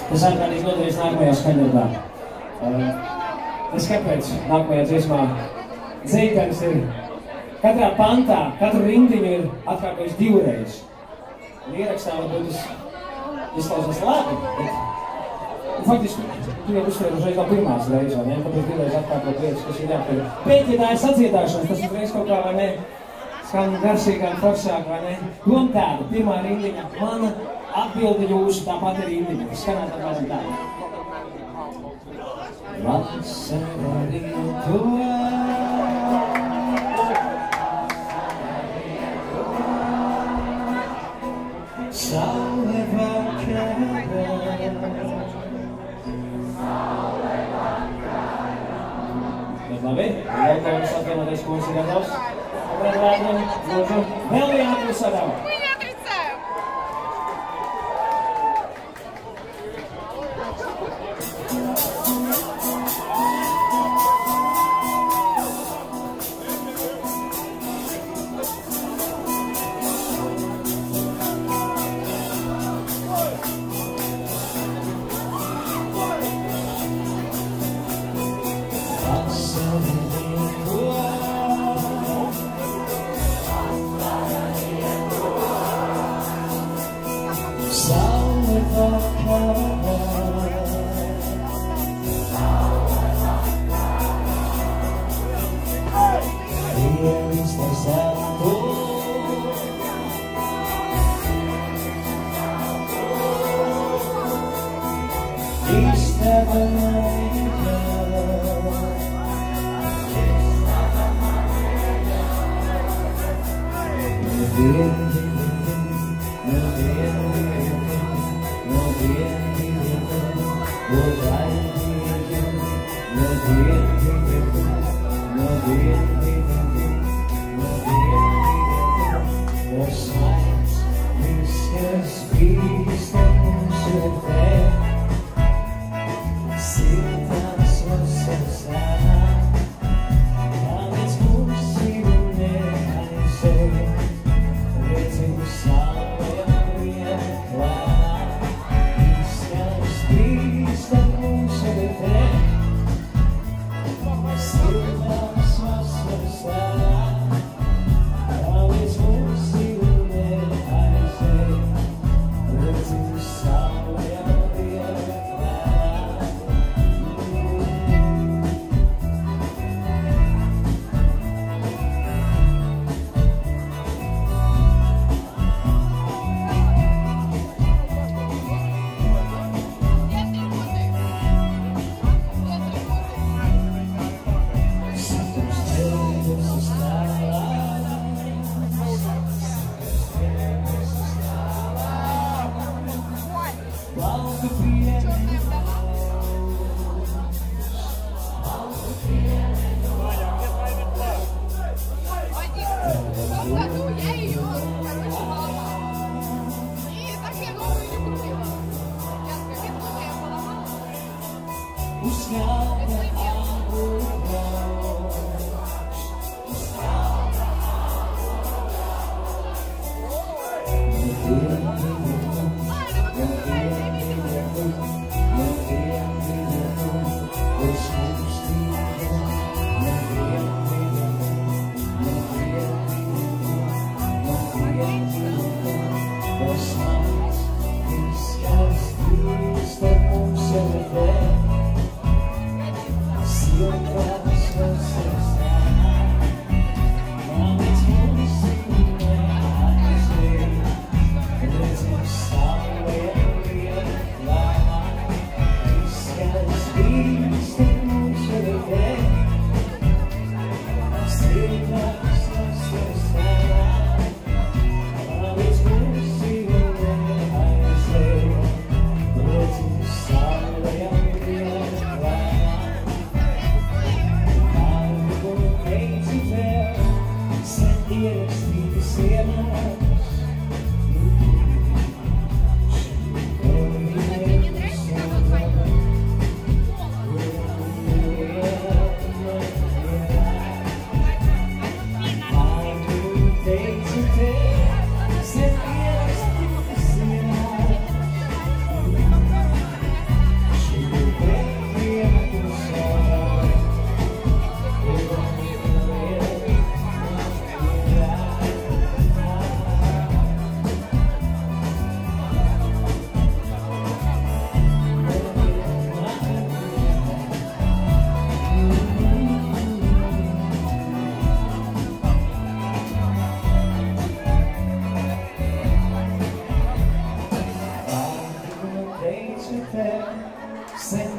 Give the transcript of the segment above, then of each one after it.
Tas ārkārtīgi noderēs nākamajā skaņdarbā. Es kāpēc nākamajā dziesmā Zeitens ir katrā pantā, katru rindiņu ir atkārtojis divreiz. Un ierakstā varbūt tas izklausās labi, bet faktiski tu jau uzsver uzreiz no pirmās reizes, vai ne? Tāpēc divreiz atkārtot lietas, kas ir jāpēr. Bet, ja tā ir sadziedāšanas, tas uzreiz kaut kā, vai ne, skan garsīgāk, forsāk, vai ne? Doma tāda, pirmā rindiņa, mana atbildi jūsu, tāpat ir rindiņa. Skanāt apmēram tāda. Vasara rītoja, saule vakarā, labi, jautājums atvienoties, ko mums ir gatavs. Lūdzu, vēl viena pusādām.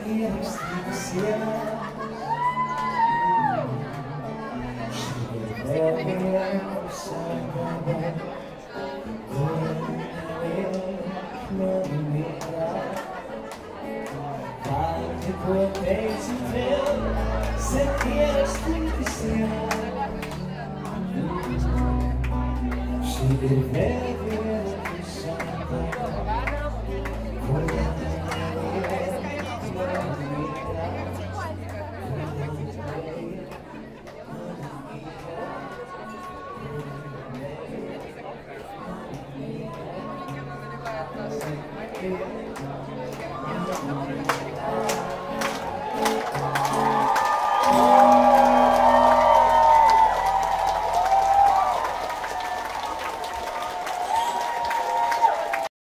ierakstītas šī ir vēl viena sargana, kura neliek mani mierā. Kā tikko teici vēl, sen ierakstītas šī ir vēl viena sargana, kura neliek mani mierā.